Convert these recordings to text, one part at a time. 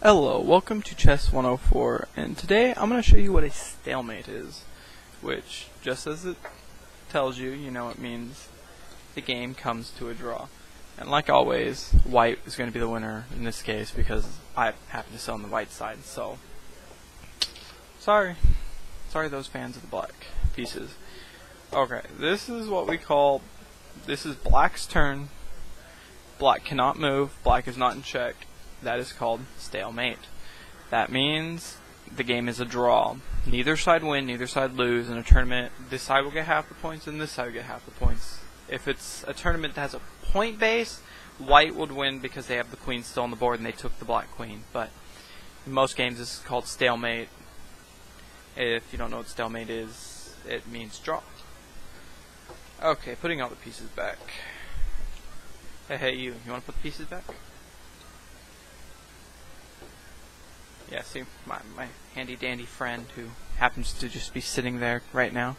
Hello, welcome to Chess 104, and today I'm going to show you what a stalemate is, which, just as it tells you, it means the game comes to a draw. And like always, white is going to be the winner in this case because I happen to sit on the white side, so sorry those fans of the black pieces. Okay, this is what we call, this is black's turn. Black cannot move, black is not in check. That is called stalemate. That means the game is a draw. Neither side win, neither side lose. In a tournament, this side will get half the points and this side will get half the points. If it's a tournament that has a point base, white would win because they have the queen still on the board and they took the black queen. But in most games, this is called stalemate. If you don't know what stalemate is, it means draw. Okay, putting all the pieces back. Hey, you want to put the pieces back? Yeah, see, my handy dandy friend who happens to just be sitting there right now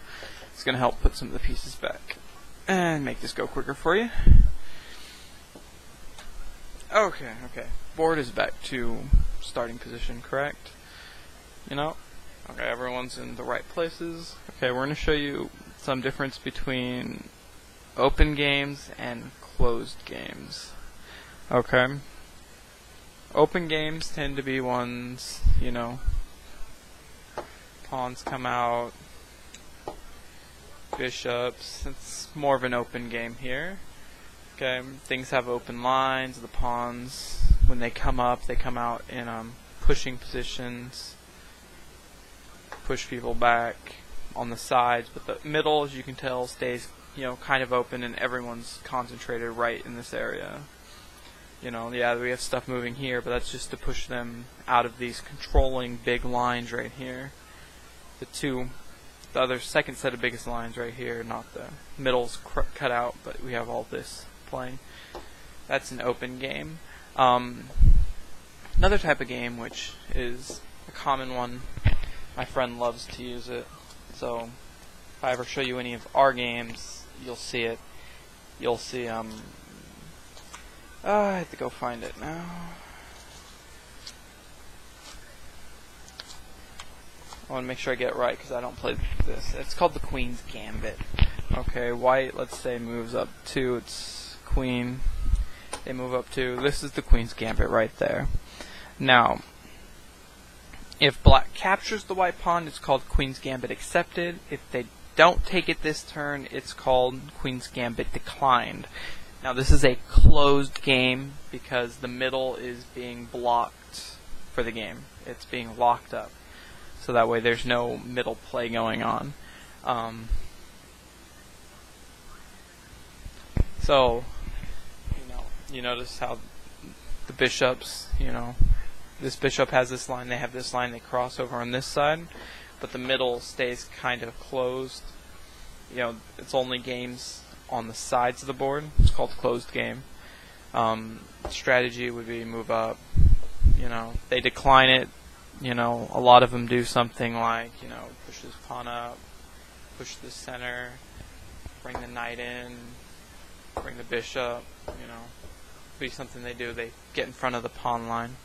is going to help put some of the pieces back and make this go quicker for you. Okay. Board is back to starting position, correct? Okay, everyone's in the right places. Okay, we're going to show you some difference between open games and closed games. Okay. Open games tend to be ones, pawns come out, bishops. It's more of an open game here. Okay, things have open lines. The pawns, when they come up, they come out in pushing positions, push people back on the sides. But the middle, as you can tell, stays, kind of open, and everyone's concentrated right in this area. Yeah, we have stuff moving here, but that's just to push them out of these controlling big lines right here. The other second set of biggest lines right here, not the middle's cut out, but we have all this playing. That's an open game. Another type of game, which is a common one, my friend loves to use it, so if I ever show you any of our games, you'll see it. You'll see, I have to go find it now. I want to make sure I get it right because I don't play this. It's called the Queen's Gambit. Okay, white, let's say, moves up 2. It's queen. They move up 2. This is the Queen's Gambit right there. Now, if black captures the white pawn, it's called Queen's Gambit accepted. If they don't take it this turn, it's called Queen's Gambit declined. Now this is a closed game because the middle is being blocked for the game. It's being locked up. So that way there's no middle play going on. So, you notice how the bishops, this bishop has this line, they have this line, they cross over on this side, but the middle stays kind of closed. It's only games on the sides of the board. It's called closed game. Strategy would be move up. They decline it. A lot of them do something like, push this pawn up, push the center, bring the knight in, bring the bishop. Be something they do. They get in front of the pawn line.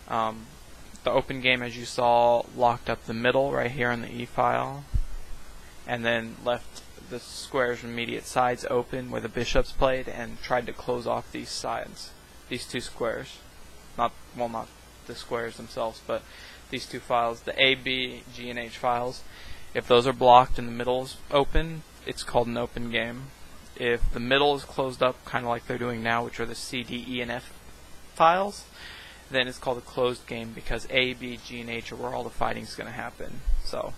The open game, as you saw, locked up the middle right here on the e file, and then left the squares and immediate sides open where the bishops played and tried to close off these sides, these two squares. Not the squares themselves, but these two files, the A, B, G, and H files. If those are blocked and the middle is open, it's called an open game. If the middle is closed up, kind of like they're doing now, which are the C, D, E, and F files, then it's called a closed game because A, B, G, and H are where all the fighting is going to happen. So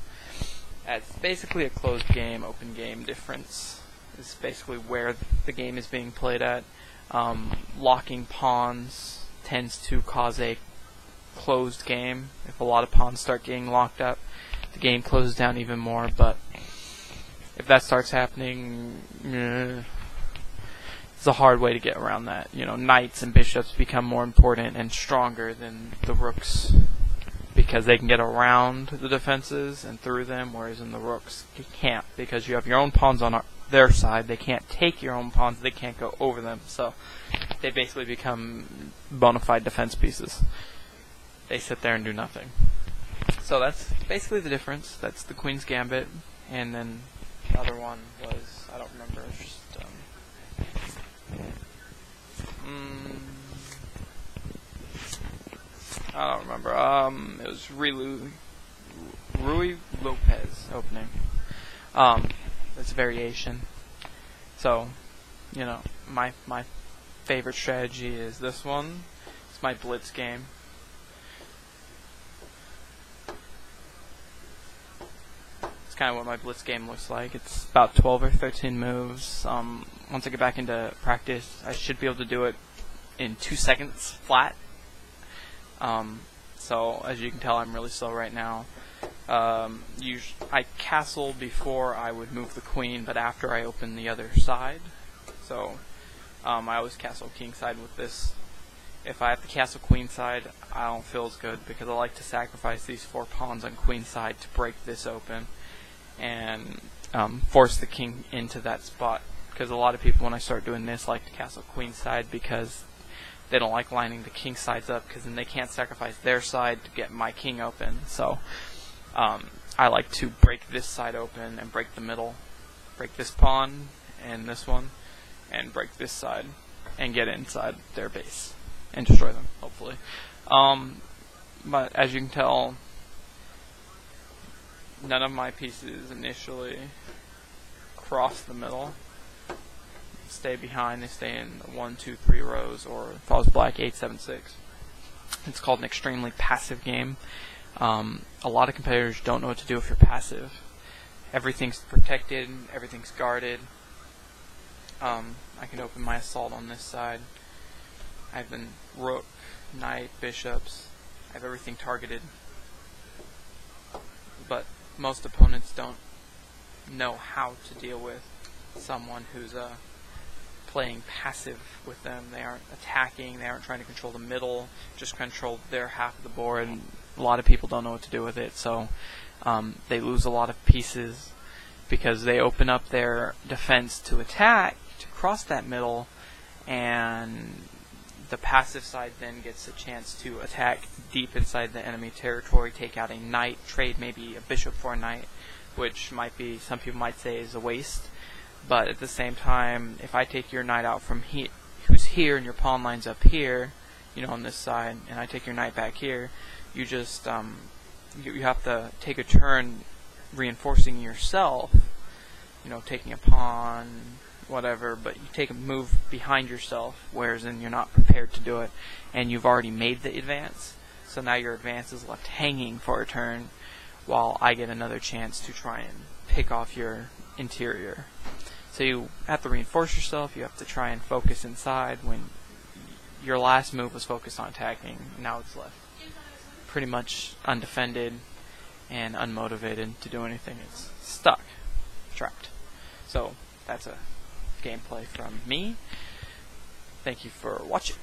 it's basically a closed game, open game difference. It's basically where the game is being played at. Locking pawns tends to cause a closed game. If a lot of pawns start getting locked up, the game closes down even more. But if that starts happening, it's a hard way to get around that. Knights and bishops become more important and stronger than the rooks, because they can get around the defenses and through them, whereas in the rooks you can't, because you have your own pawns on their side. They can't take your own pawns, they can't go over them, so they basically become bona fide defense pieces. they sit there and do nothing. So that's basically the difference. That's the Queen's Gambit, and then the other one was, I don't remember, it was just, I don't remember, it was Ruy Lopez opening. It's a variation. So, you know, my favorite strategy is this one. It's my blitz game. It's kind of what my blitz game looks like. It's about 12 or 13 moves. Once I get back into practice, I should be able to do it in 2 seconds flat. So as you can tell, I'm really slow right now. I castle before I would move the queen, but after I open the other side. So I always castle king side with this. If I have to castle queen side, I don't feel as good because I like to sacrifice these 4 pawns on queen side to break this open and force the king into that spot. Because a lot of people, when I start doing this, like to castle queen side because they don't like lining the king sides up, because then they can't sacrifice their side to get my king open. So I like to break this side open and break the middle, break this pawn and this one, and break this side and get inside their base and destroy them, hopefully. But as you can tell, none of my pieces initially cross the middle, stay behind. They stay in 1, 2, 3 rows, or if I was black, 8, 7, 6. It's called an extremely passive game. A lot of competitors don't know what to do if you're passive. Everything's protected, everything's guarded. I can open my assault on this side. I have the rook, knight, bishops. I have everything targeted. But most opponents don't know how to deal with someone who's playing passive with them. They aren't attacking, they aren't trying to control the middle, just control their half of the board, and a lot of people don't know what to do with it. So they lose a lot of pieces because they open up their defense to attack, to cross that middle, and the passive side then gets a chance to attack deep inside the enemy territory, take out a knight, trade maybe a bishop for a knight, which might be, some people might say, is a waste. But at the same time, if I take your knight out from who's here, and your pawn line's up here, you know, on this side, and I take your knight back here, you just you have to take a turn reinforcing yourself, you know, taking a pawn, whatever, but you take a move behind yourself, whereas then you're not prepared to do it, and you've already made the advance, so now your advance is left hanging for a turn, while I get another chance to try and pick off your interior. So you have to reinforce yourself, you have to try and focus inside when your last move was focused on attacking. Now it's left pretty much undefended and unmotivated to do anything. It's stuck, trapped. So that's a gameplay from me. Thank you for watching.